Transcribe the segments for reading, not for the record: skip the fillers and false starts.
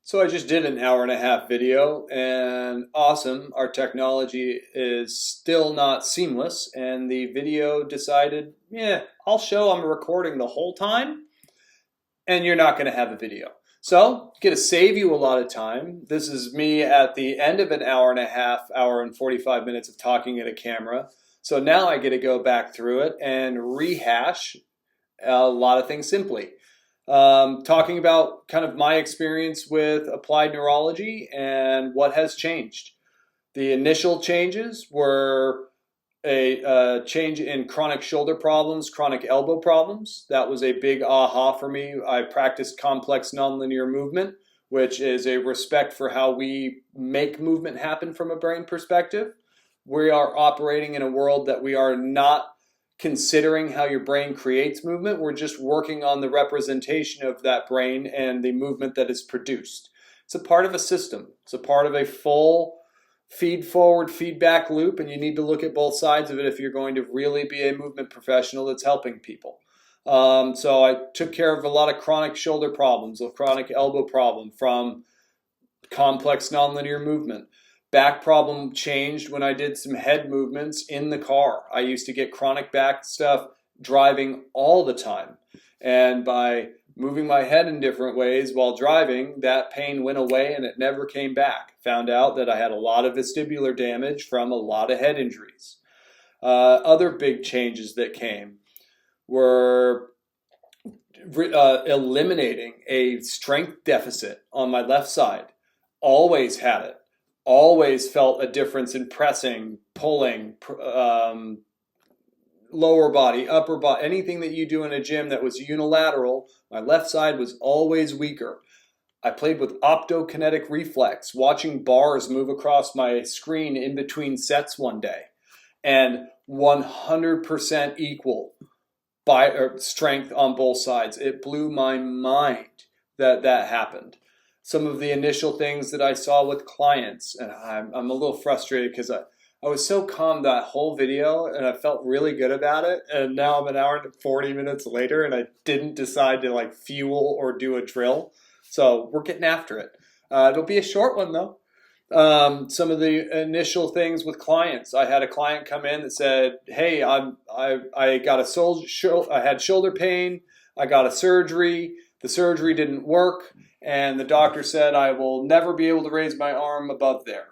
So I just did an hour and a half video and awesome, our technology is still not seamless and the video decided, yeah, I'll show I'm recording the whole time and you're not going to have a video. So, going to save you a lot of time. This is me at the end of an hour and a half, hour and 45 minutes of talking at a camera. So now I get to go back through it and rehash a lot of things simply. Talking about kind of my experience with applied neurology and what has changed. The initial changes were a change in chronic shoulder problems, chronic elbow problems. That was a big aha for me. I practiced complex nonlinear movement, which is a respect for how we make movement happen from a brain perspective. We are operating in a world that we are not considering how your brain creates movement. We're just working on the representation of that brain and the movement that is produced. It's a part of a system. It's a part of a full feed forward feedback loop, and you need to look at both sides of it if you're going to really be a movement professional that's helping people. So I took care of a lot of chronic shoulder problems, a chronic elbow problem from complex nonlinear movement. Back problem changed when I did some head movements in the car. I used to get chronic back stuff driving all the time. And by moving my head in different ways while driving, that pain went away and it never came back. Found out that I had a lot of vestibular damage from a lot of head injuries. Other big changes that came were eliminating a strength deficit on my left side. Always had it. Always felt a difference in pressing, pulling, lower body, upper body, anything that you do in a gym that was unilateral, my left side was always weaker. I played with optokinetic reflex, watching bars move across my screen in between sets one day, and 100% equal strength on both sides. It blew my mind that happened. Some of the initial things that I saw with clients, and I'm a little frustrated because I was so calm that whole video and I felt really good about it. And now I'm an hour and 40 minutes later and I didn't decide to like fuel or do a drill. So we're getting after it. It'll be a short one though. Some of the initial things with clients. I had a client come in that said, hey, I got I had shoulder pain. I got a surgery. The surgery didn't work. And the doctor said I will never be able to raise my arm above there.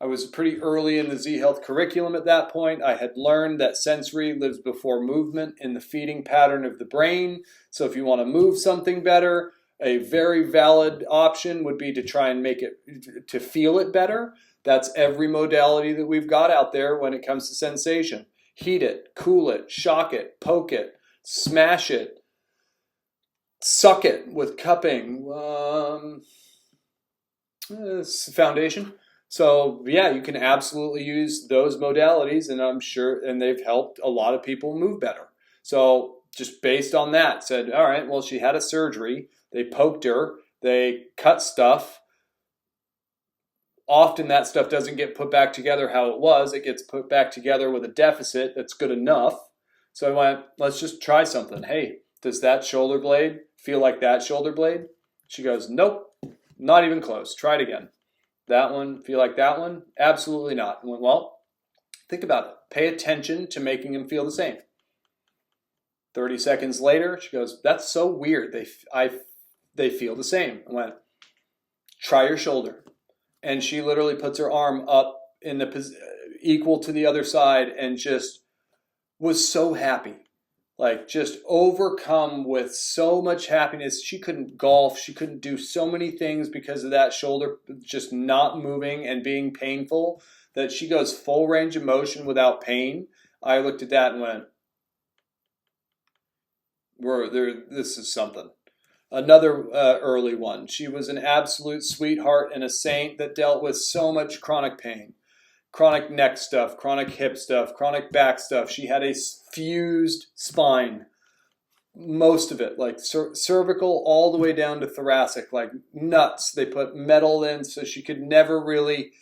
I was pretty early in the Z Health curriculum at that point. I had learned that sensory lives before movement in the feeding pattern of the brain. So if you want to move something better, a very valid option would be to try and make it, to feel it better. That's every modality that we've got out there when it comes to sensation. Heat it, cool it, shock it, poke it, smash it, suck it with cupping, foundation. So yeah, you can absolutely use those modalities, and I'm sure, and they've helped a lot of people move better. So just based on that, said, all right, well, she had a surgery. They poked her. They cut stuff. Often that stuff doesn't get put back together how it was. It gets put back together with a deficit that's good enough. So I went, let's just try something. Hey, does that shoulder blade feel like that shoulder blade? She goes, nope, not even close. Try it again. That one, feel like that one? Absolutely not. I went, well, think about it. Pay attention to making them feel the same. 30 seconds later, she goes, that's so weird. They feel the same. I went, try your shoulder. And she literally puts her arm up in the equal to the other side and just was so happy. Like just overcome with so much happiness. She couldn't golf. She couldn't do so many things because of that shoulder just not moving and being painful, that she goes full range of motion without pain. I looked at that and went, this is something. Another early one. She was an absolute sweetheart and a saint that dealt with so much chronic pain. Chronic neck stuff, chronic hip stuff, chronic back stuff. She had a fused spine. Most of it, like cervical all the way down to thoracic, like nuts. They put metal in so she could never really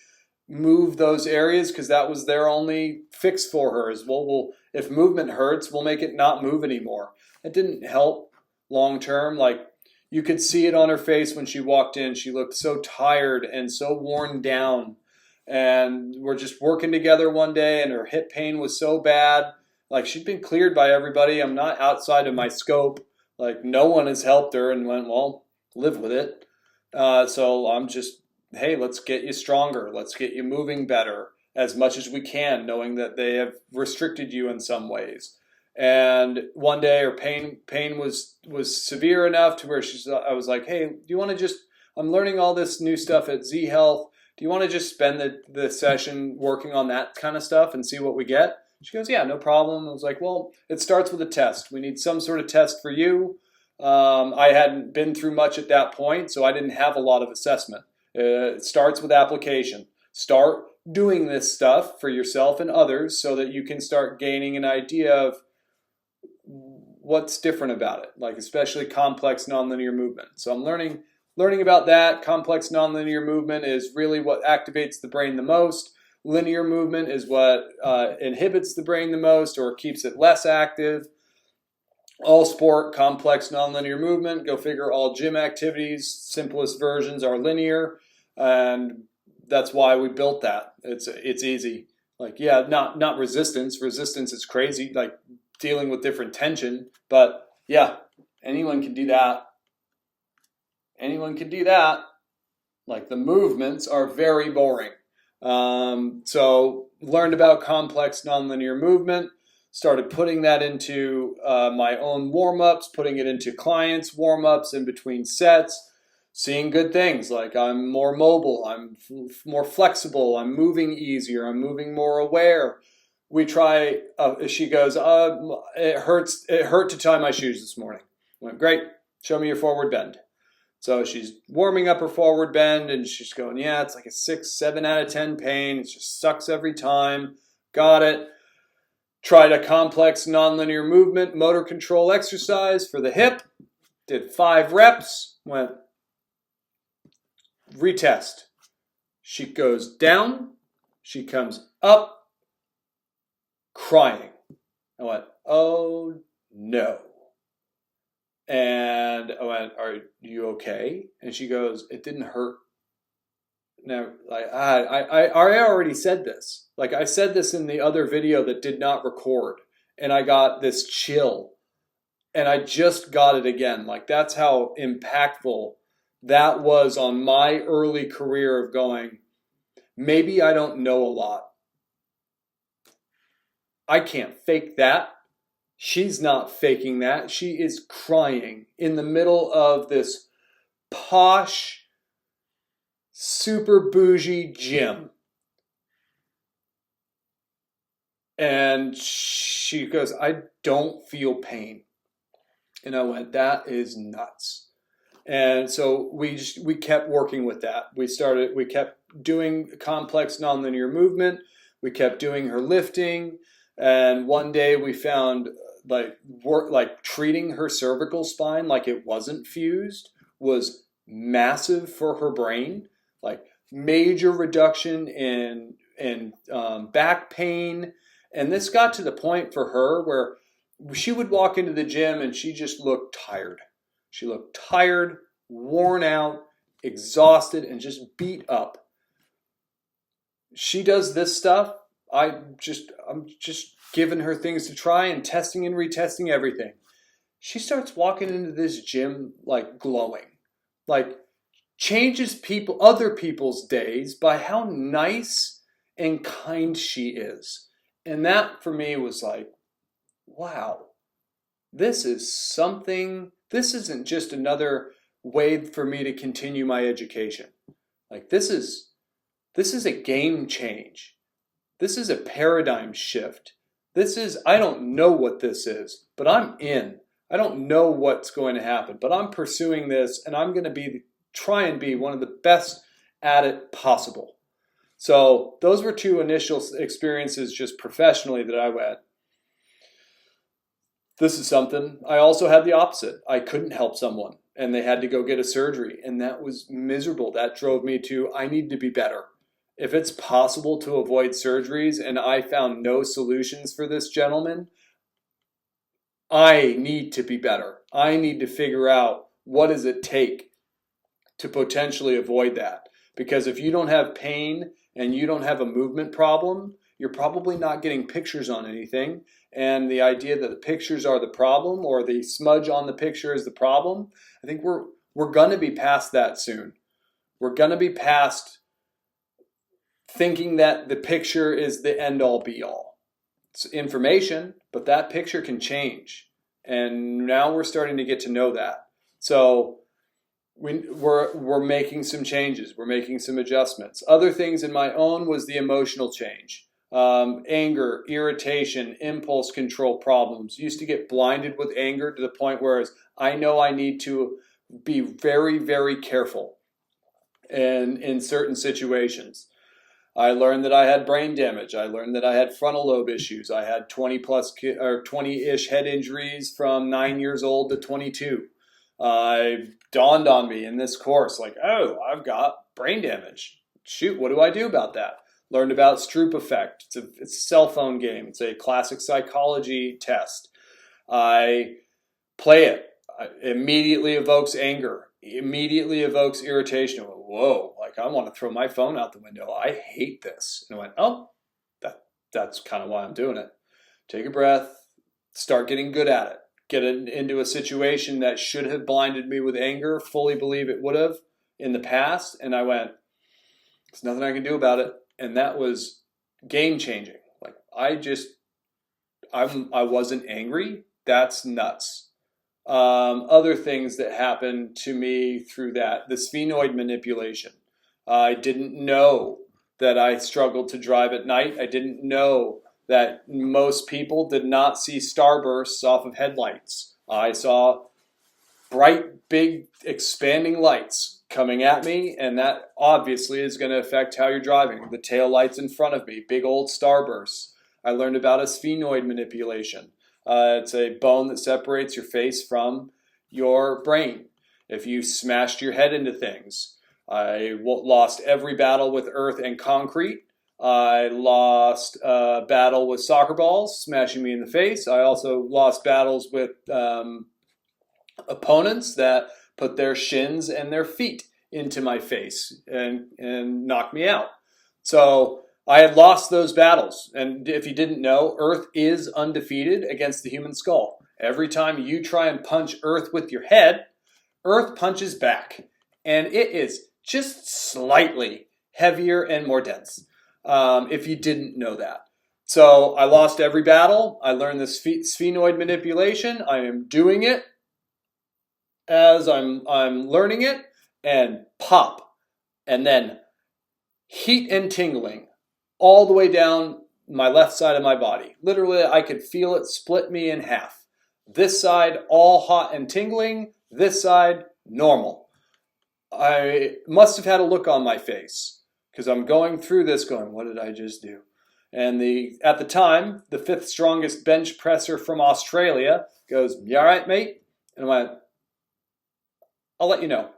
move those areas because that was their only fix for her. Is, well, if movement hurts, we'll make it not move anymore. It didn't help long term. Like You could see it on her face when she walked in. She looked so tired and so worn down. And we're just working together one day, and her hip pain was so bad. Like, she'd been cleared by everybody. I'm not outside of my scope. Like, no one has helped her, and went, well, live with it. So I'm just, hey, let's get you stronger. Let's get you moving better as much as we can, knowing that they have restricted you in some ways. And one day her pain was severe enough to where I was like, hey, do you want to just, I'm learning all this new stuff at Z Health. Do you want to just spend the session working on that kind of stuff and see what we get? She goes, yeah, no problem. I was like, well, it starts with a test. We need some sort of test for you. I hadn't been through much at that point, so I didn't have a lot of assessment. It starts with application. Start doing this stuff for yourself and others so that you can start gaining an idea of what's different about it, like especially complex nonlinear movement. So I'm learning about that. Complex nonlinear movement is really what activates the brain the most. Linear movement is what inhibits the brain the most or keeps it less active. All sport, complex nonlinear movement. Go figure, all gym activities, simplest versions are linear. And that's why we built that. It's easy. Like, yeah, not resistance. Resistance is crazy, like dealing with different tension. But yeah, anyone can do that. Anyone can do that. Like, the movements are very boring. So learned about complex nonlinear movement, started putting that into my own warm-ups, putting it into clients' warm-ups in between sets, seeing good things. Like, I'm more mobile, I'm more flexible, I'm moving easier, I'm moving more aware. We try, she goes, it hurt to tie my shoes this morning. I went, great, show me your forward bend. So she's warming up her forward bend, and she's going, yeah, it's like a 6, 7 out of 10 pain. It just sucks every time. Got it. Tried a complex nonlinear movement motor control exercise for the hip. Did 5 reps. Went, retest. She goes down. She comes up, crying. I went, oh no. And I went, are you okay? And she goes, it didn't hurt. Now, like, I already said this. Like, I said this in the other video that did not record. And I got this chill. And I just got it again. Like, that's how impactful that was on my early career of going, maybe I don't know a lot. I can't fake that. She's not faking that. She is crying in the middle of this posh, super bougie gym. And she goes, I don't feel pain. And I went, that is nuts. And so we kept working with that. We kept doing complex nonlinear movement. We kept doing her lifting. And one day we found like treating her cervical spine like it wasn't fused was massive for her brain. Like, major reduction in back pain. And this got to the point for her where she would walk into the gym and she just looked tired. She looked tired, worn out, exhausted, and just beat up. She does this stuff. I'm just giving her things to try and testing and retesting everything. She starts walking into this gym like glowing, like changes other people's days by how nice and kind she is. And that for me was like, wow, this is something. This isn't just another way for me to continue my education. Like, this is a game change. This is a paradigm shift. I don't know what this is, but I'm in. I don't know what's going to happen, but I'm pursuing this, and I'm going to try and be one of the best at it possible. So those were 2 initial experiences just professionally that I went, this is something. I also had the opposite. I couldn't help someone, and they had to go get a surgery, and that was miserable. That drove me to, I need to be better. If it's possible to avoid surgeries and I found no solutions for this gentleman, I need to be better. I need to figure out what does it take to potentially avoid that? Because if you don't have pain and you don't have a movement problem, you're probably not getting pictures on anything. And the idea that the pictures are the problem, or the smudge on the picture is the problem, I think we're going to be past that soon. We're going to be past thinking that the picture is the end all be all. It's information, but that picture can change. And now we're starting to get to know that. So we're making some changes. We're making some adjustments. Other things in my own was the emotional change. Anger, irritation, impulse control problems. Used to get blinded with anger to the point where I know I need to be very, very careful in certain situations. I learned that I had brain damage. I learned that I had frontal lobe issues. I had 20-ish head injuries from 9 years old to 22. It dawned on me in this course, like, oh, I've got brain damage. Shoot, what do I do about that? Learned about Stroop effect. It's a cell phone game. It's a classic psychology test. I play it. It immediately evokes anger. Immediately evokes irritation. Whoa, like I want to throw my phone out the window. I hate this. And I went, oh, that's kind of why I'm doing it. Take a breath, start getting good at it. Get into a situation that should have blinded me with anger, fully believe it would have in the past. And I went, there's nothing I can do about it. And that was game changing. Like I wasn't angry. That's nuts. Other things that happened to me through that, the sphenoid manipulation. I didn't know that I struggled to drive at night. I didn't know that most people did not see starbursts off of headlights. I saw bright, big, expanding lights coming at me, and that obviously is going to affect how you're driving. The tail lights in front of me, big old starbursts. I learned about a sphenoid manipulation. It's a bone that separates your face from your brain. If you smashed your head into things, I lost every battle with earth and concrete. I lost a battle with soccer balls smashing me in the face. I also lost battles with opponents that put their shins and their feet into my face and knocked me out. So I had lost those battles. And if you didn't know, Earth is undefeated against the human skull. Every time you try and punch Earth with your head, Earth punches back. And it is just slightly heavier and more dense, if you didn't know that. So I lost every battle. I learned this sphenoid manipulation. I am doing it as I'm learning it, and pop. And then heat and tingling all the way down my left side of my body. Literally, I could feel it split me in half. This side, all hot and tingling. This side, normal. I must have had a look on my face because I'm going through this going, what did I just do? And at the time, the 5th strongest bench presser from Australia goes, you all right, mate? And I went, I'll let you know.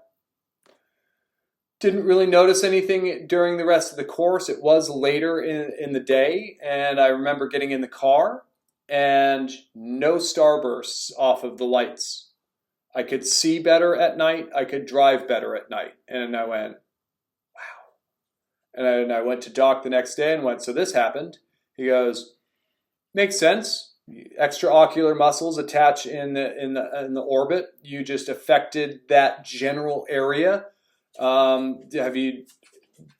Didn't really notice anything during the rest of the course. It was later in the day, and I remember getting in the car and no starbursts off of the lights. I could see better at night. I could drive better at night. And I went, wow. And I went to Doc the next day and went, so this happened. He goes, makes sense. Extraocular muscles attach in the orbit. You just affected that general area. Do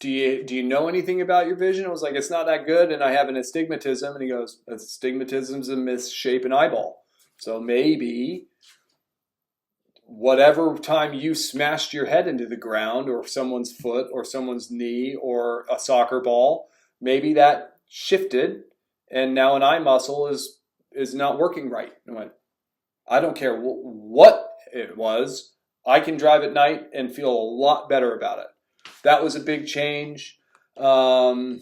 you know anything about your vision? I was like, it's not that good, and I have an astigmatism. And he goes, astigmatism's a misshapen eyeball. So maybe whatever time you smashed your head into the ground, or someone's foot, or someone's knee, or a soccer ball, maybe that shifted, and now an eye muscle is not working right. And I went, I don't care what it was. I can drive at night and feel a lot better about it. That was a big change. Other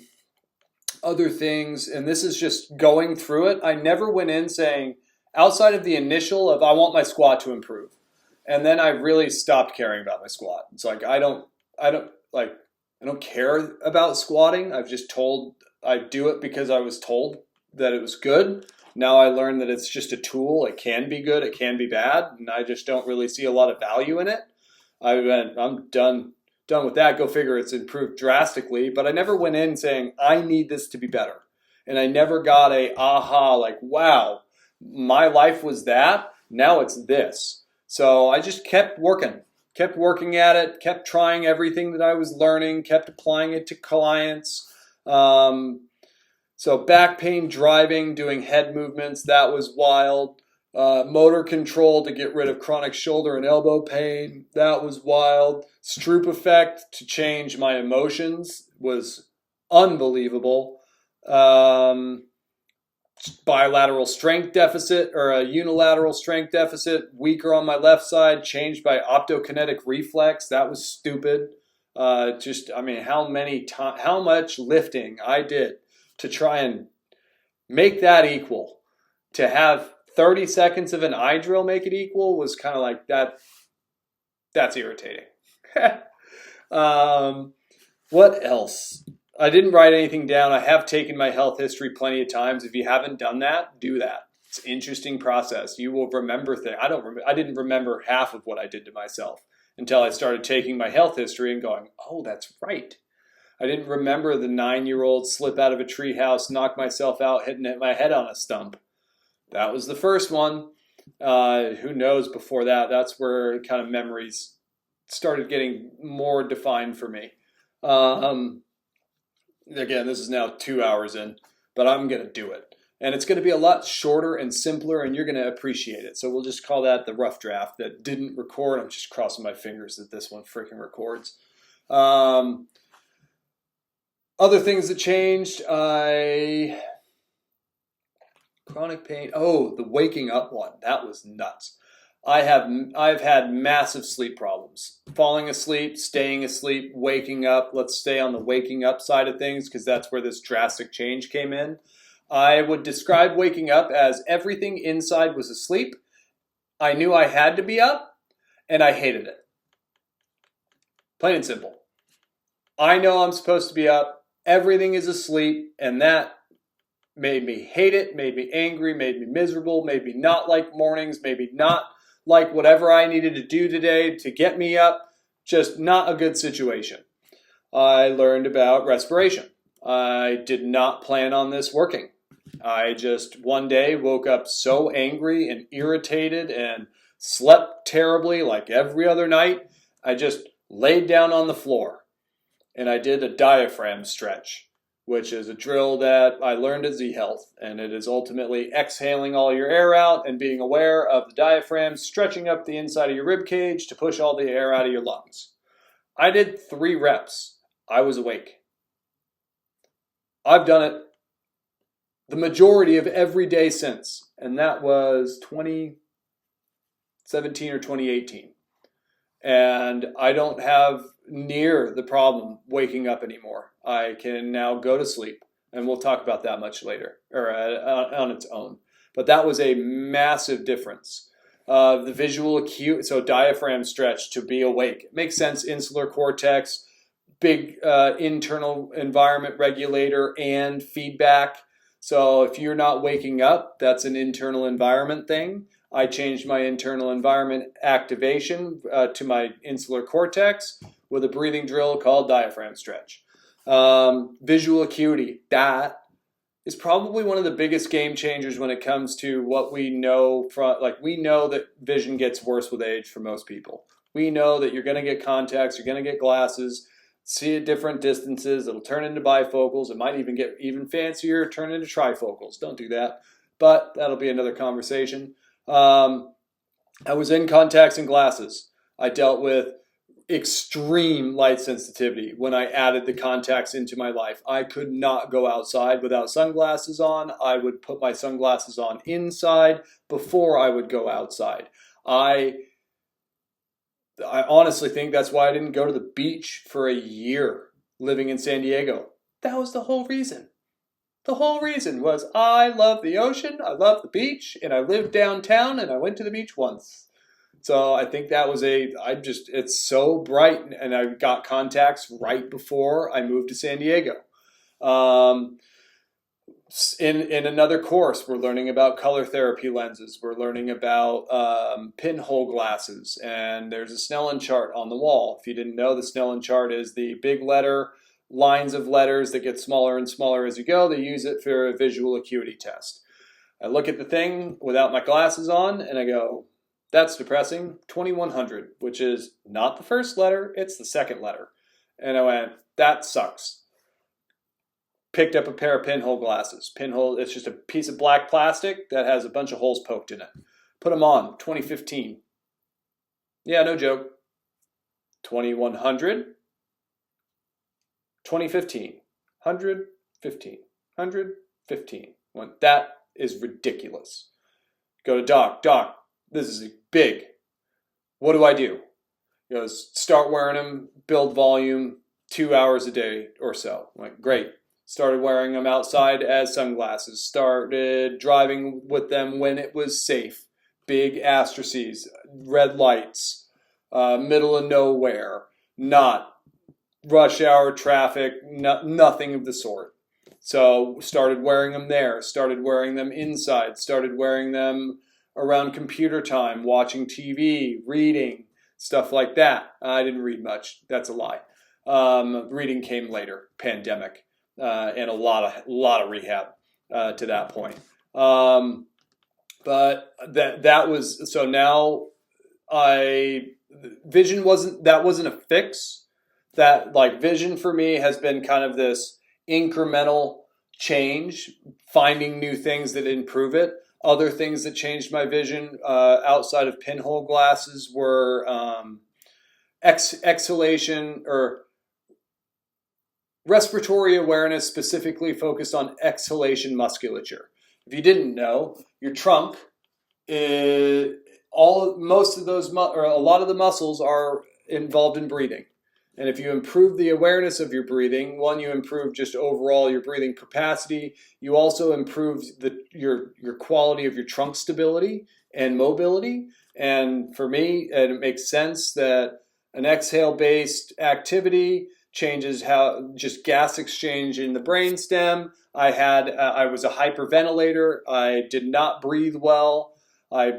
things, and this is just going through it. I never went in saying, outside of the initial of I want my squat to improve. And then I really stopped caring about my squat. It's like I don't care about squatting. I've just told I do it because I was told that it was good. Now I learned that it's just a tool. It can be good, it can be bad, and I just don't really see a lot of value in it. I'm done with that. Go figure, it's improved drastically. But I never went in saying I need this to be better, and I never got a aha like, wow, my life was that. Now it's this. So I just kept working at it, kept trying everything that I was learning, kept applying it to clients. So back pain, driving, doing head movements, that was wild. Motor control to get rid of chronic shoulder and elbow pain, that was wild. Stroop effect to change my emotions was unbelievable. Bilateral strength deficit or a unilateral strength deficit, weaker on my left side, changed by optokinetic reflex. That was stupid. How much lifting I did to try and make that equal. To have 30 seconds of an eye drill make it equal was kind of like that. That's irritating. What else? I didn't write anything down. I have taken my health history plenty of times. If you haven't done that, do that. It's an interesting process. You will remember things. I didn't remember half of what I did to myself until I started taking my health history and going, oh, that's right. I didn't remember the 9-year-old slip out of a treehouse, knock myself out, hitting my head on a stump. That was the first one. Who knows before that? That's where kind of memories started getting more defined for me. Again, this is now 2 hours in, but I'm going to do it. And it's going to be a lot shorter and simpler, and you're going to appreciate it. So we'll just call that the rough draft that didn't record. I'm just crossing my fingers that this one freaking records. Other things that changed, chronic pain. Oh, the waking up one. That was nuts. I've had massive sleep problems. Falling asleep, staying asleep, waking up. Let's stay on the waking up side of things because that's where this drastic change came in. I would describe waking up as everything inside was asleep. I knew I had to be up, and I hated it. Plain and simple. I know I'm supposed to be up. Everything is asleep, and that made me hate it, made me angry, made me miserable, made me not like mornings, maybe not like whatever I needed to do today to get me up. Just not a good situation. I learned about respiration. I did not plan on this working. I just one day woke up so angry and irritated and slept terribly like every other night. I just laid down on the floor and I did a diaphragm stretch, which is a drill that I learned at Z Health, and it is ultimately exhaling all your air out and being aware of the diaphragm stretching up the inside of your rib cage to push all the air out of your lungs. I did 3 reps. I was awake. I've done it the majority of every day since, and that was 2017 or 2018. And I don't have near the problem waking up anymore. I can now go to sleep, and we'll talk about that much later, or on its own. But that was a massive difference. The visual acute, so diaphragm stretch to be awake. It makes sense, insular cortex, big internal environment regulator and feedback. So if you're not waking up, that's an internal environment thing. I changed my internal environment activation to my insular cortex with a breathing drill called diaphragm stretch. Visual acuity, that is probably one of the biggest game changers when it comes to what we know from, like, we know that vision gets worse with age for most people. We know that you're going to get contacts, you're going to get glasses, see at different distances, it'll turn into bifocals, it might even get even fancier, turn into trifocals. Don't do that, but that'll be another conversation. I was in contacts and glasses. I dealt with extreme light sensitivity when I added the contacts into my life. I could not go outside without sunglasses on. I would put my sunglasses on inside before I would go outside. I honestly think that's why I didn't go to the beach for a year living in San Diego. That was the whole reason. The whole reason was I love the ocean, I love the beach, and I lived downtown and I went to the beach once. So I think that was it's so bright, and I got contacts right before I moved to San Diego. In another course, we're learning about color therapy lenses. We're learning about pinhole glasses, and there's a Snellen chart on the wall. If you didn't know, the Snellen chart is the big letter lines of letters that get smaller and smaller as you go. They use it for a visual acuity test. I look at the thing without my glasses on, and I go, that's depressing. 2100, which is not the first letter, it's the second letter. And I went, that sucks. Picked up a pair of pinhole glasses. Pinhole, it's just a piece of black plastic that has a bunch of holes poked in it. Put them on, 2015. Yeah, no joke. 2100, 2015, 100, 15, 100, 15. Went, that is ridiculous. Go to Doc, this is big. What do I do? He goes, start wearing them, build volume, 2 hours a day or so. I'm like, great. Started wearing them outside as sunglasses. Started driving with them when it was safe. Big asterisks, red lights, middle of nowhere, not rush hour traffic, nothing of the sort. So started wearing them there. Started wearing them inside. Started wearing them around computer time, watching TV, reading, stuff like that. I didn't read much. That's a lie. Reading came later, pandemic. And a lot of rehab to that point. But that was so now vision wasn't a fix. That like vision for me has been kind of this incremental change, finding new things that improve it. Other things that changed my vision outside of pinhole glasses were exhalation or respiratory awareness, specifically focused on exhalation musculature. If you didn't know, your trunk, most of those, or a lot of the muscles are involved in breathing. And if you improve the awareness of your breathing, one, you improve just overall your breathing capacity. You also improve your quality of your trunk stability and mobility. And for me, it makes sense that an exhale-based activity changes how just gas exchange in the brainstem. I was a hyperventilator. I did not breathe well. I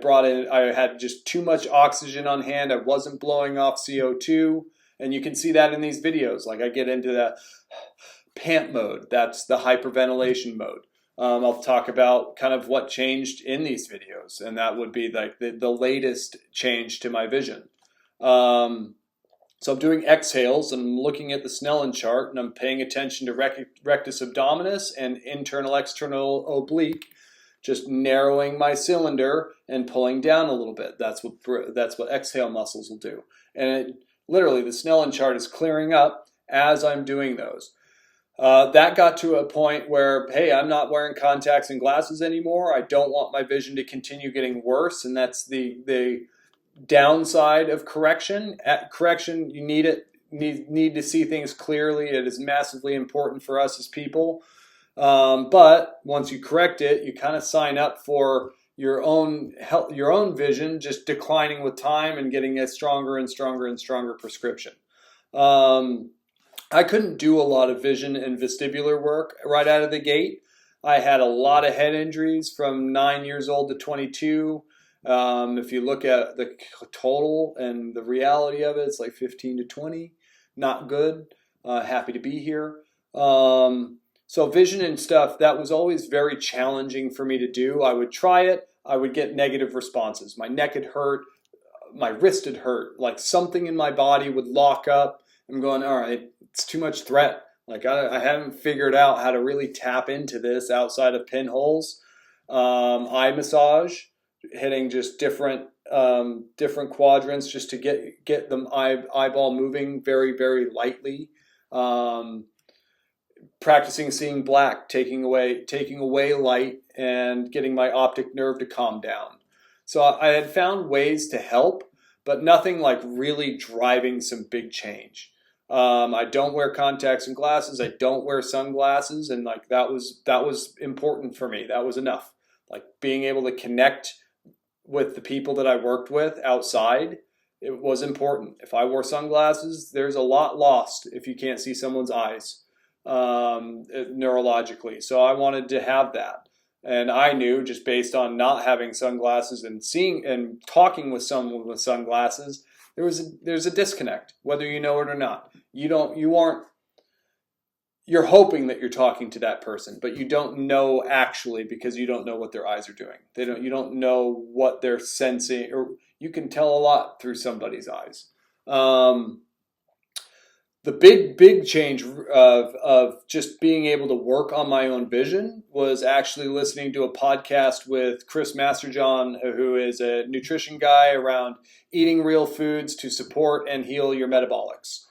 had just too much oxygen on hand. I wasn't blowing off CO2. And you can see that in these videos. Like I get into that pant mode. That's the hyperventilation mode. I'll talk about kind of what changed in these videos. And that would be like the latest change to my vision. So I'm doing exhales, and I'm looking at the Snellen chart, and I'm paying attention to rectus abdominis and internal-external oblique, just narrowing my cylinder and pulling down a little bit. That's what exhale muscles will do. And literally, the Snellen chart is clearing up as I'm doing those. That got to a point where, hey, I'm not wearing contacts and glasses anymore. I don't want my vision to continue getting worse, and that's the downside of correction. At correction, you need to see things clearly. It is massively important for us as people. But once you correct it, you kind of sign up for your own vision just declining with time and getting a stronger and stronger and stronger prescription. I couldn't do a lot of vision and vestibular work right out of the gate. I had a lot of head injuries from 9 years old to 22. If you look at the total and the reality of it, it's like 15 to 20. Not good. Happy to be here. So vision and stuff, that was always very challenging for me to do. I would try it. I would get negative responses. My neck had hurt. My wrist had hurt. Like something in my body would lock up. I'm going, all right, it's too much threat. Like I haven't figured out how to really tap into this outside of pinholes. Eye massage, hitting just different quadrants just to get the eyeball moving very, very lightly. Practicing seeing black, taking away light and getting my optic nerve to calm down. So I had found ways to help, but nothing like really driving some big change. I don't wear contacts and glasses. I don't wear sunglasses, and like that was important for me. That was enough. Like being able to connect with the people that I worked with outside, it was important. If I wore sunglasses, there's a lot lost if you can't see someone's eyes. neurologically. So I wanted to have that. And I knew just based on not having sunglasses and seeing and talking with someone with sunglasses, there's a disconnect, whether you know it or not. You're hoping that you're talking to that person, but you don't know actually because you don't know what their eyes are doing. You don't know what they're sensing, or you can tell a lot through somebody's eyes. The big change of just being able to work on my own vision was actually listening to a podcast with Chris Masterjohn, who is a nutrition guy around eating real foods to support and heal your metabolics,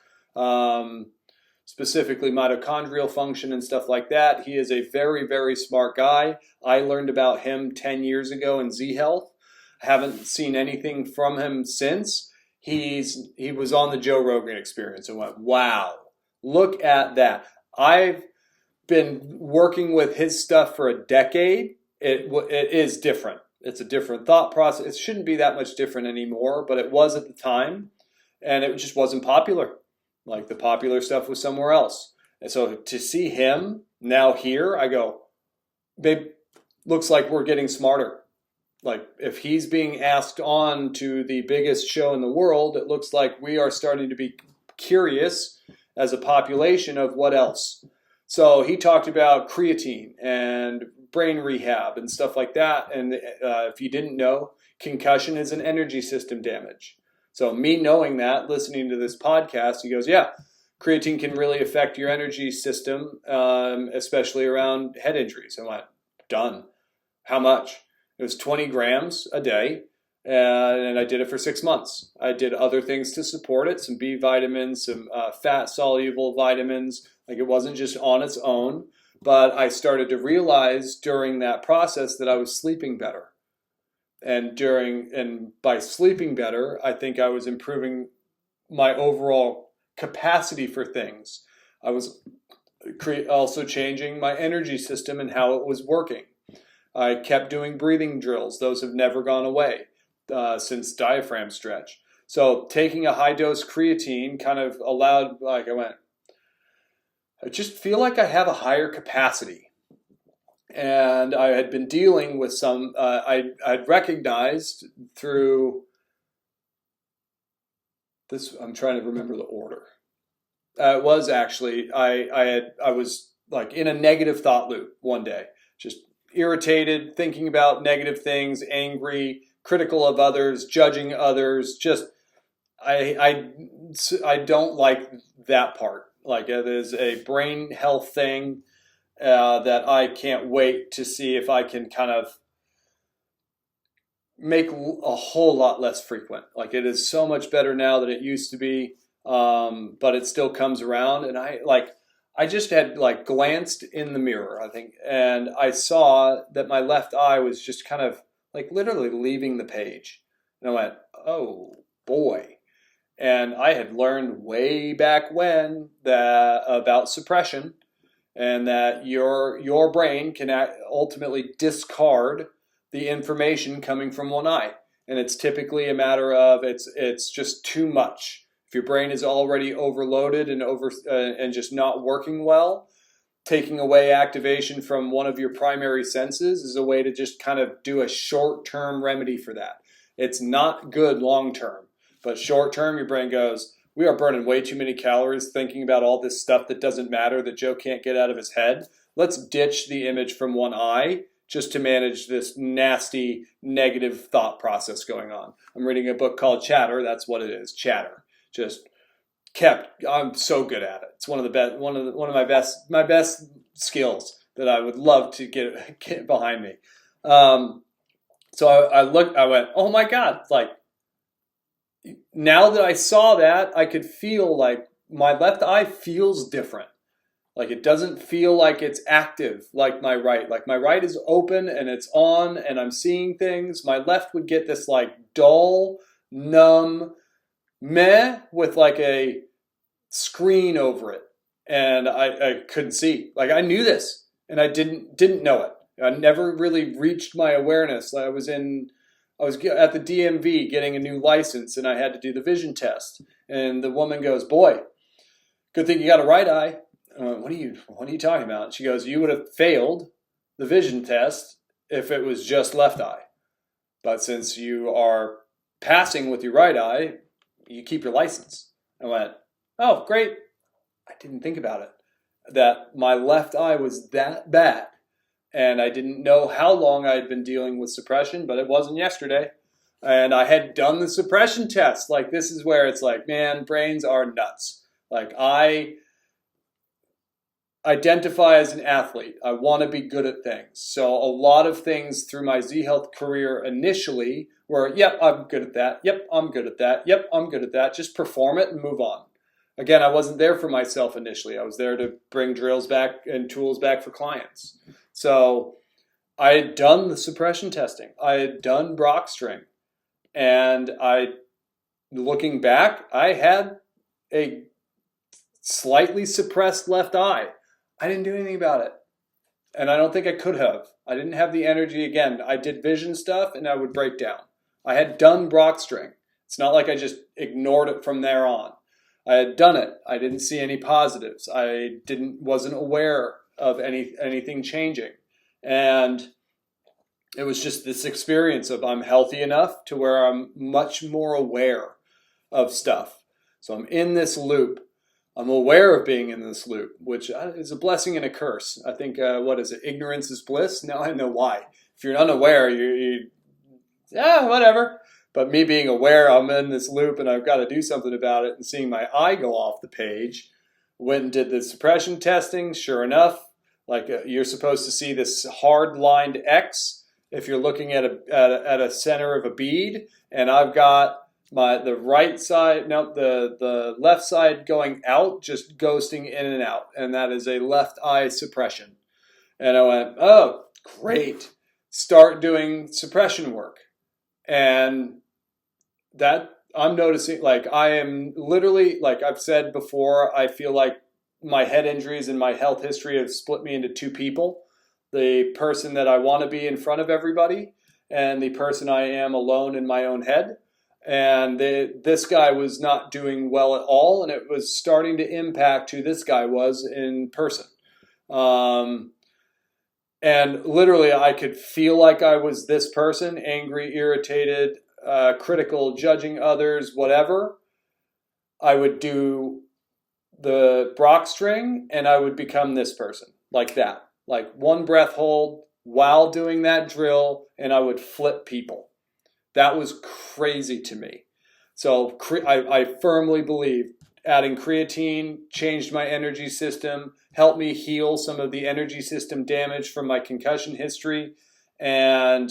specifically mitochondrial function and stuff like that. He is a very, very smart guy. I learned about him 10 years ago in Z Health. Haven't seen anything from him since. He was on the Joe Rogan Experience and went, wow, look at that. I've been working with his stuff for a decade. It is different. It's a different thought process. It shouldn't be that much different anymore, but it was at the time, and it just wasn't popular. Like the popular stuff was somewhere else. And so to see him now here, I go, babe, looks like we're getting smarter. Like if he's being asked on to the biggest show in the world, it looks like we are starting to be curious as a population of what else. So he talked about creatine and brain rehab and stuff like that. And if you didn't know, concussion is an energy system damage. So me knowing that, listening to this podcast, he goes, yeah, creatine can really affect your energy system, especially around head injuries. I went, done. How much? It was 20 grams a day, and I did it for 6 months. I did other things to support it, some B vitamins, some fat-soluble vitamins. Like it wasn't just on its own, but I started to realize during that process that I was sleeping better. And by sleeping better, I think I was improving my overall capacity for things. I was also changing my energy system and how it was working. I kept doing breathing drills. Those have never gone away since diaphragm stretch. So taking a high dose creatine kind of allowed, like I just feel like I have a higher capacity. And I had been dealing with some, I'd recognized through this, I'm trying to remember the order. It was actually, I was like in a negative thought loop one day, just irritated, thinking about negative things, angry, critical of others, judging others. Just I don't like that part. Like it is a brain health thing that I can't wait to see if I can kind of make a whole lot less frequent. Like it is so much better now than it used to be, but it still comes around. And I just had like glanced in the mirror, I think, and I saw that my left eye was just kind of like literally leaving the page. And I went, oh boy. And I had learned way back when that about suppression and that your brain can ultimately discard the information coming from one eye. And it's typically a matter of it's just too much. If your brain is already overloaded and just not working well, taking away activation from one of your primary senses is a way to just kind of do a short-term remedy for that. It's not good long-term, but short-term your brain goes, we are burning way too many calories thinking about all this stuff that doesn't matter that Joe can't get out of his head. Let's ditch the image from one eye just to manage this nasty negative thought process going on. I'm reading a book called Chatter. That's what it is, Chatter. I'm so good at it. It's one of the best, one of my best skills that I would love to get behind me. So I went, oh my God, like now that I saw that, I could feel like my left eye feels different. Like it doesn't feel like it's active like my right. Like my right is open and it's on and I'm seeing things. My left would get this like dull, numb, meh with like a screen over it, and I couldn't see. Like I knew this, and I didn't know it. I never really reached my awareness. I was at the DMV getting a new license, and I had to do the vision test. And the woman goes, "Boy, good thing you got a right eye." What are you talking about? She goes, you would have failed the vision test if it was just left eye. But since you are passing with your right eye, you keep your license. I went, oh, great. I didn't think about it. That my left eye was that bad. And I didn't know how long I had been dealing with suppression, but it wasn't yesterday. And I had done the suppression test. Like, this is where it's like, man, brains are nuts. Like, I identify as an athlete. I want to be good at things. So a lot of things through my Z Health career initially were, yep, I'm good at that. Yep, I'm good at that. Yep, I'm good at that. Just perform it and move on. Again, I wasn't there for myself initially. I was there to bring drills back and tools back for clients. So I had done the suppression testing. I had done Brock string. And looking back, I had a slightly suppressed left eye. I didn't do anything about it. And I don't think I could have. I didn't have the energy. Again, I did vision stuff and I would break down. I had done Brock string. It's not like I just ignored it from there on. I had done it. I didn't see any positives. I wasn't aware of anything changing. And it was just this experience of I'm healthy enough to where I'm much more aware of stuff. So I'm in this loop. I'm aware of being in this loop, which is a blessing and a curse. I think, what is it? Ignorance is bliss. Now I know why. If you're unaware, whatever. But me being aware I'm in this loop and I've got to do something about it and seeing my eye go off the page, went and did the suppression testing. Sure enough, like you're supposed to see this hard lined X if you're looking at a center of a bead, and I've got the right side, the left side going out, just ghosting in and out, and that is a left eye suppression. And I went, oh, great. Start doing suppression work. And that I'm noticing, like I am literally, like I've said before, I feel like my head injuries and my health history have split me into two people. The person that I want to be in front of everybody and the person I am alone in my own head. And this guy was not doing well at all, and it was starting to impact who this guy was in person. And literally, I could feel like I was this person, angry, irritated, critical, judging others, whatever. I would do the Brock string, and I would become this person, like that. Like one breath hold while doing that drill, and I would flip people. That was crazy to me. So I firmly believe adding creatine changed my energy system, helped me heal some of the energy system damage from my concussion history. And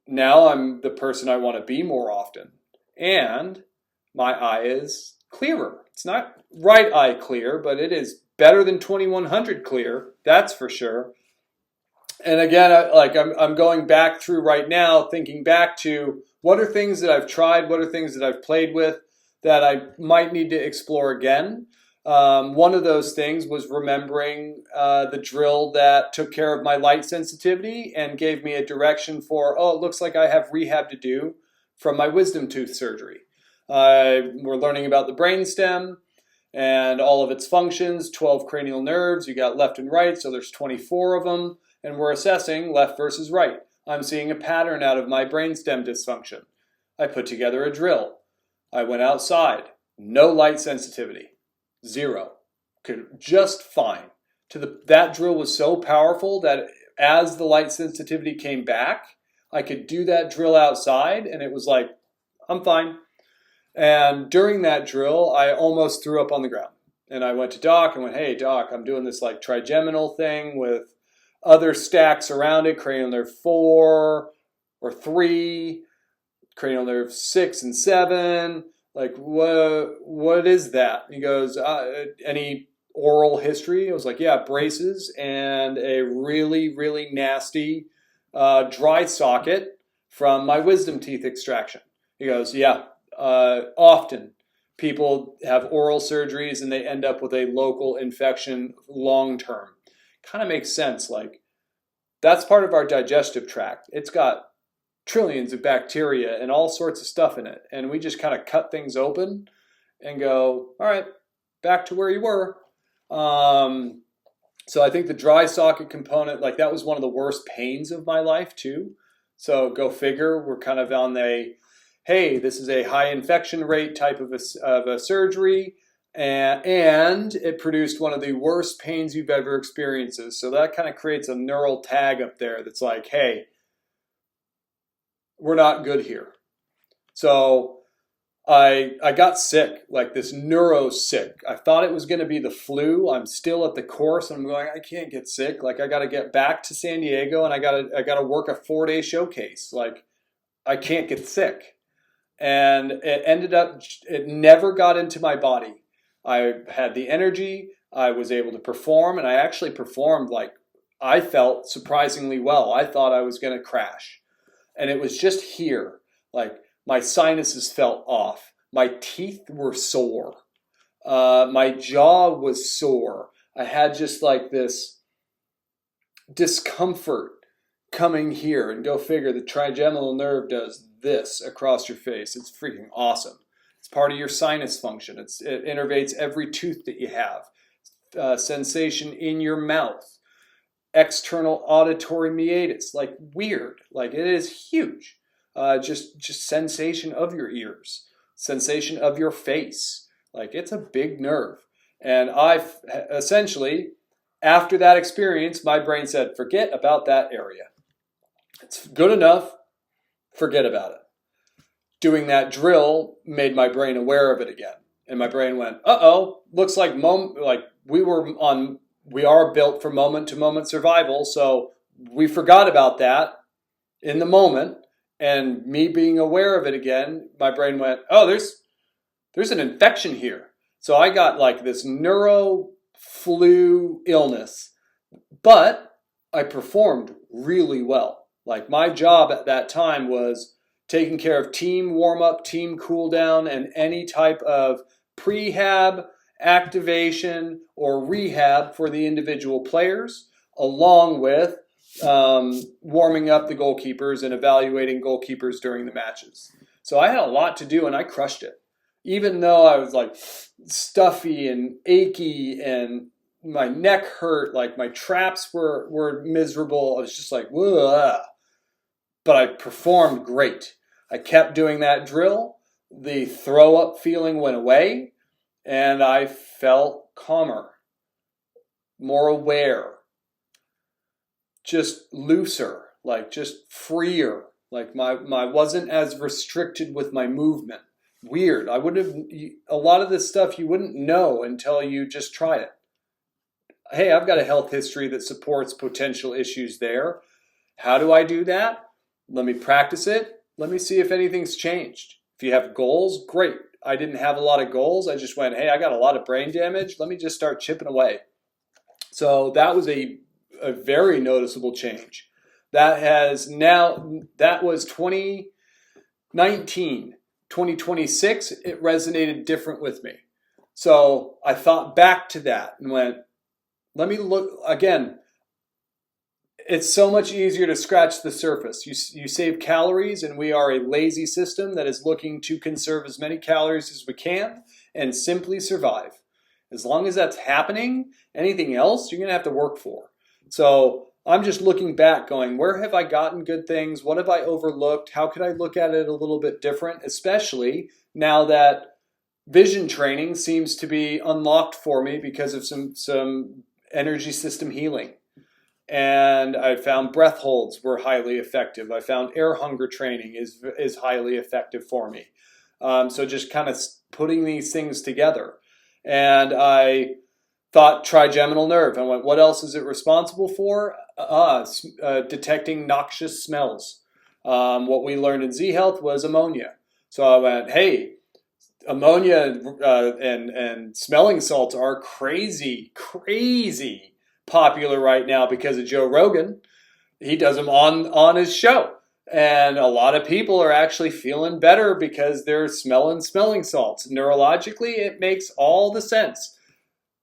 now I'm the person I want to be more often. And my eye is clearer. It's not right eye clear, but it is better than 2100 clear. That's for sure. And again, I'm going back through right now, thinking back to what are things that I've tried, what are things that I've played with that I might need to explore again. One of those things was remembering the drill that took care of my light sensitivity and gave me a direction for, it looks like I have rehab to do from my wisdom tooth surgery. We're learning about the brainstem and all of its functions, 12 cranial nerves. You got left and right, so there's 24 of them. And we're assessing left versus right. I'm seeing a pattern out of my brainstem dysfunction. I put together a drill. I went outside. No light sensitivity. 0. Just fine. That drill was so powerful that as the light sensitivity came back, I could do that drill outside, and it was like, I'm fine. And during that drill, I almost threw up on the ground. And I went to Doc and went, hey, Doc, I'm doing this like trigeminal thing with other stacks around it, cranial nerve 4 or 3, cranial nerve 6 and 7. Like, what is that? He goes, any oral history? I was like, yeah, braces and a really, really nasty dry socket from my wisdom teeth extraction. He goes, yeah, often people have oral surgeries and they end up with a local infection long term. Kind of makes sense. Like, that's part of our digestive tract. It's got trillions of bacteria and all sorts of stuff in it. And we just kind of cut things open and go, all right, back to where you were. So I think the dry socket component, like that was one of the worst pains of my life too. So go figure, we're kind of on hey, this is a high infection rate type of a surgery, and it produced one of the worst pains you've ever experienced. So that kind of creates a neural tag up there that's like, hey, we're not good here. So I got sick, like this neuro sick. I thought it was going to be the flu. I'm still at the course and I'm going, I can't get sick. Like I got to get back to San Diego and I got to work a 4-day showcase. Like I can't get sick. And it never got into my body. I had the energy, I was able to perform, and I actually performed like I felt surprisingly well. I thought I was going to crash. And it was just here, like my sinuses felt off. My teeth were sore. My jaw was sore. I had just like this discomfort coming here. And go figure, the trigeminal nerve does this across your face. It's freaking awesome. It's part of your sinus function. It innervates every tooth that you have. Sensation in your mouth. External auditory meatus. Like weird. Like it is huge. Just sensation of your ears, sensation of your face. Like it's a big nerve. And I've essentially, after that experience, my brain said, forget about that area. It's good enough. Forget about it. Doing that drill made my brain aware of it again. And my brain went, uh-oh, looks like we are built for moment to moment survival. So we forgot about that in the moment. And me being aware of it again, my brain went, oh, there's an infection here. So I got like this neuro flu illness, but I performed really well. Like my job at that time was taking care of team warm-up, team cool-down, and any type of prehab, activation, or rehab for the individual players, along with warming up the goalkeepers and evaluating goalkeepers during the matches. So I had a lot to do and I crushed it. Even though I was like stuffy and achy and my neck hurt, like my traps were miserable. I was just like, whoa. But I performed great. I kept doing that drill. The throw up feeling went away and I felt calmer, more aware. Just looser, like just freer, like my wasn't as restricted with my movement. Weird. I would have a lot of this stuff you wouldn't know until you just tried it. Hey, I've got a health history that supports potential issues there. How do I do that? Let me practice it. Let me see if anything's changed. If you have goals, great. I didn't have a lot of goals. I just went, hey, I got a lot of brain damage. Let me just start chipping away. So that was a very noticeable change. That was 2019. 2026, it resonated different with me. So I thought back to that and went, let me look again. It's so much easier to scratch the surface. You save calories, and we are a lazy system that is looking to conserve as many calories as we can and simply survive. As long as that's happening, anything else you're going to have to work for. So I'm just looking back going, where have I gotten good things? What have I overlooked? How could I look at it a little bit different, especially now that vision training seems to be unlocked for me because of some energy system healing. And I found breath holds were highly effective. I found air hunger training is highly effective for me. So just kind of putting these things together. And I thought trigeminal nerve. I went, what else is it responsible for? Detecting noxious smells. What we learned in Z Health was ammonia. So I went, hey, ammonia and smelling salts are crazy popular right now because of Joe Rogan. He does them on his show. And a lot of people are actually feeling better because they're smelling salts. Neurologically, it makes all the sense.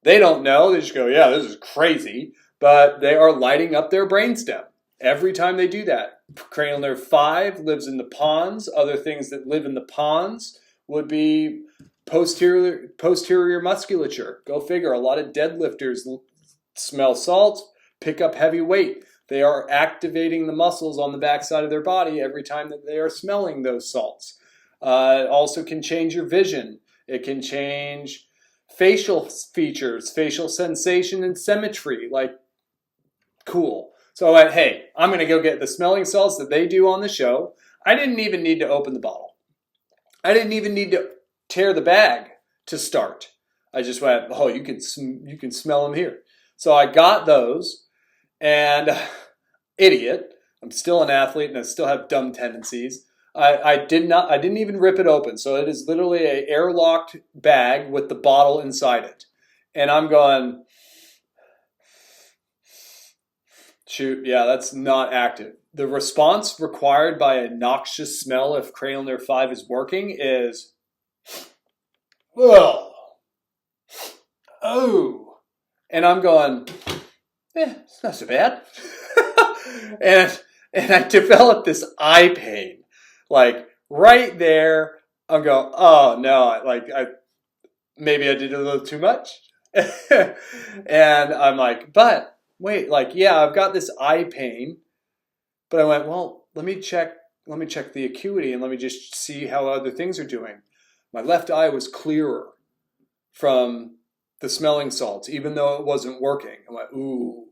They don't know. They just go, yeah, this is crazy. But they are lighting up their brainstem every time they do that. Cranial nerve 5 lives in the pons. Other things that live in the pons would be Posterior musculature. Go figure. A lot of deadlifters smell salt, pick up heavy weight. They are activating the muscles on the backside of their body every time that they are smelling those salts. It also can change your vision. It can change facial features, facial sensation and symmetry. Like, cool. So I went, hey, I'm going to go get the smelling salts that they do on the show. I didn't even need to open the bottle. I didn't even need to tear the bag to start. I just went, oh, you can smell them here. So I got those, and idiot, I'm still an athlete and I still have dumb tendencies. I didn't even rip it open. So it is literally an airlocked bag with the bottle inside it. And I'm going, shoot, yeah, that's not active. The response required by a noxious smell if cranial nerve 5 is working is, oh, and I'm going, it's not so bad. and I developed this eye pain, like right there. I'm going, oh no, maybe I did a little too much. And I'm like, but wait, like, yeah, I've got this eye pain. But I went, well, let me check the acuity and let me just see how other things are doing. My left eye was clearer from the smelling salts, even though it wasn't working. I went, ooh,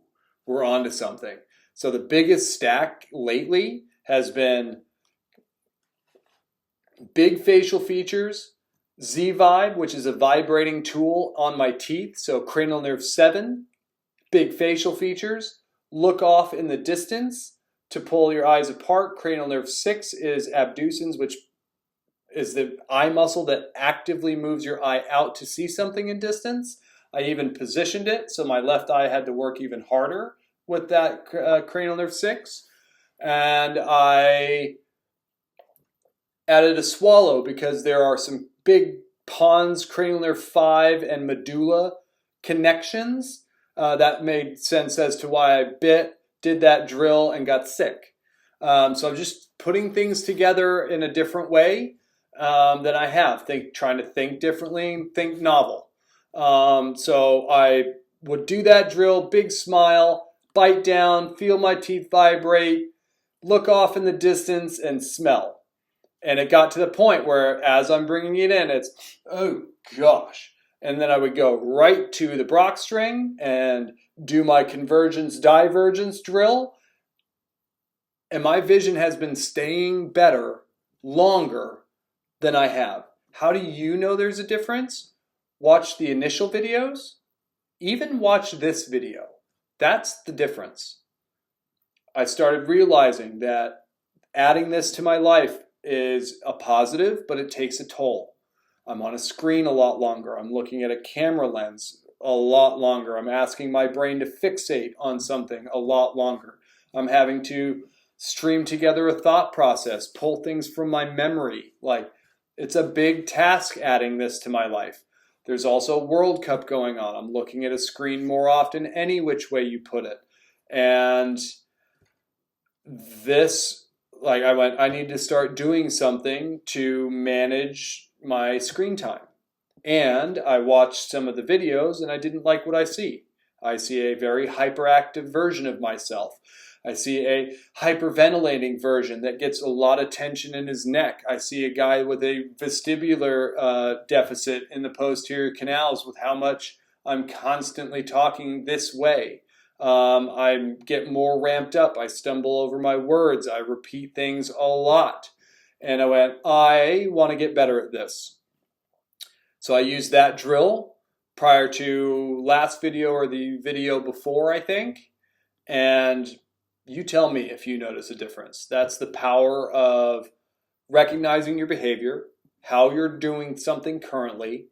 we're on to something. So the biggest stack lately has been big facial features, Z-Vibe, which is a vibrating tool on my teeth. So cranial nerve 7, big facial features, look off in the distance to pull your eyes apart. Cranial nerve 6 is abducens, which is the eye muscle that actively moves your eye out to see something in distance. I even positioned it, so my left eye had to work even harder with that cranial nerve 6. And I added a swallow because there are some big pons, cranial nerve 5 and medulla connections. That made sense as to why I did that drill and got sick. So I'm just putting things together in a different way than I have. Trying to think differently, think novel. So I would do that drill, big smile, bite down, feel my teeth vibrate, look off in the distance, and smell. And it got to the point where as I'm bringing it in, it's, oh gosh. And then I would go right to the Brock string and do my convergence divergence drill. And my vision has been staying better longer than I have. How do you know there's a difference? Watch the initial videos. Even watch this video. That's the difference. I started realizing that adding this to my life is a positive, but it takes a toll. I'm on a screen a lot longer. I'm looking at a camera lens a lot longer. I'm asking my brain to fixate on something a lot longer. I'm having to stream together a thought process, pull things from my memory. Like, it's a big task adding this to my life. There's also World Cup going on. I'm looking at a screen more often, any which way you put it. And this, like, I need to start doing something to manage my screen time. And I watched some of the videos and I didn't like what I see. I see a very hyperactive version of myself. I see a hyperventilating version that gets a lot of tension in his neck. I see a guy with a vestibular deficit in the posterior canals with how much I'm constantly talking this way. I get more ramped up. I stumble over my words. I repeat things a lot. And I went, I want to get better at this. So I used that drill prior to last video or the video before, I think. And you tell me if you notice a difference. That's the power of recognizing your behavior, how you're doing something currently,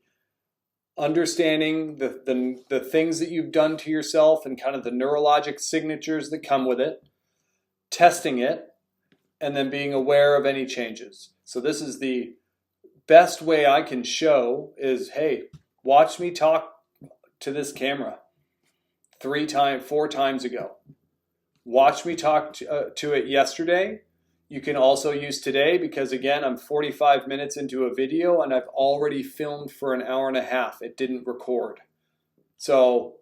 understanding the things that you've done to yourself and kind of the neurologic signatures that come with it, testing it, and then being aware of any changes. So this is the best way I can show is, hey, watch me talk to this camera 4 times ago. Watch me talk to it yesterday. You can also use today because, again, I'm 45 minutes into a video and I've already filmed for an hour and a half. It didn't record. So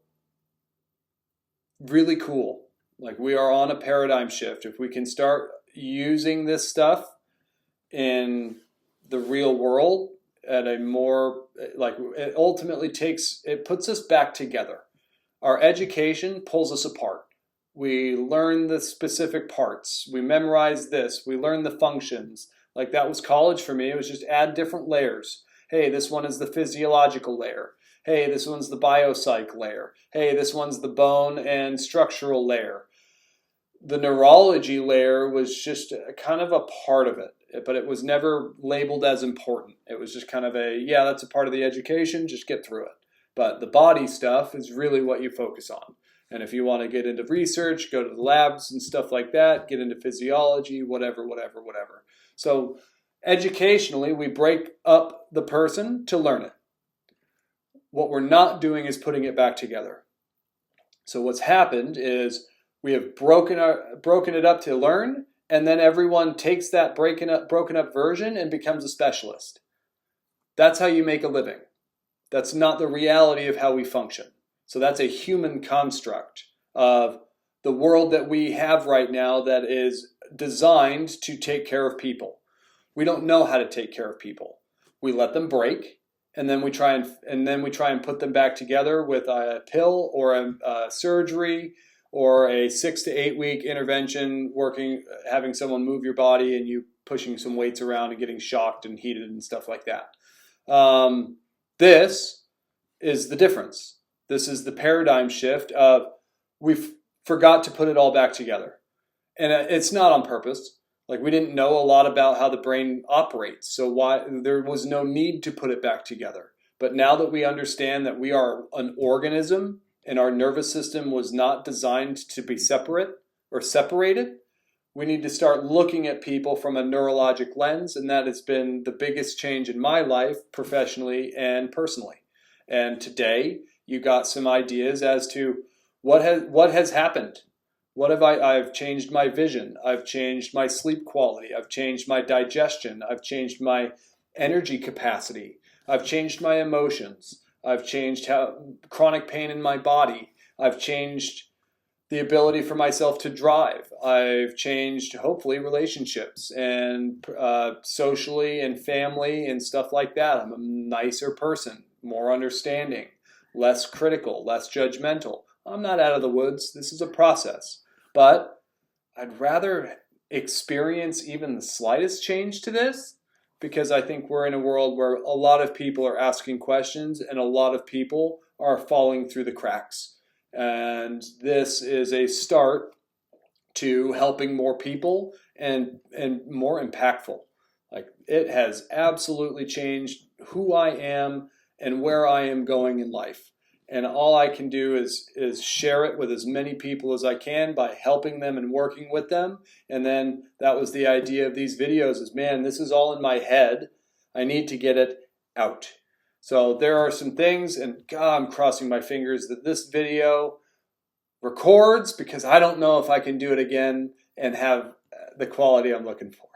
really cool. Like, we are on a paradigm shift. If we can start using this stuff in the real world at a more, like, it ultimately puts us back together. Our education pulls us apart. We learn the specific parts. We memorize this. We learn the functions. Like, that was college for me. It was just add different layers. Hey, this one is the physiological layer. Hey, this one's the biopsych layer. Hey, this one's the bone and structural layer. The neurology layer was just kind of a part of it, but it was never labeled as important. It was just kind of yeah, that's a part of the education. Just get through it. But the body stuff is really what you focus on. And if you want to get into research, go to the labs and stuff like that, get into physiology, whatever. So educationally, we break up the person to learn it. What we're not doing is putting it back together. So what's happened is we have broken it up to learn, and then everyone takes that broken up version and becomes a specialist. That's how you make a living. That's not the reality of how we function. So that's a human construct of the world that we have right now that is designed to take care of people. We don't know how to take care of people. We let them break, and then we try and put them back together with a pill or a surgery or a 6 to 8 week intervention, having someone move your body and you pushing some weights around and getting shocked and heated and stuff like that. This is the difference. This is the paradigm shift of we forgot to put it all back together. And it's not on purpose. Like, we didn't know a lot about how the brain operates, so there was no need to put it back together. But now that we understand that we are an organism and our nervous system was not designed to be separate or separated, we need to start looking at people from a neurologic lens, and that has been the biggest change in my life, professionally and personally. And today, you got some ideas as to what has happened. What have I've changed my vision. I've changed my sleep quality. I've changed my digestion. I've changed my energy capacity. I've changed my emotions. I've changed chronic pain in my body. I've changed the ability for myself to drive. I've changed, hopefully, relationships and socially and family and stuff like that. I'm a nicer person, more understanding, less critical, less judgmental. I'm not out of the woods. This is a process. But I'd rather experience even the slightest change to this, because I think we're in a world where a lot of people are asking questions and a lot of people are falling through the cracks. And this is a start to helping more people and more impactful. Like, it has absolutely changed who I am and where I am going in life. And all I can do is share it with as many people as I can by helping them and working with them. And then that was the idea of these videos is, man, this is all in my head. I need to get it out. So there are some things, and God, I'm crossing my fingers that this video records, because I don't know if I can do it again and have the quality I'm looking for.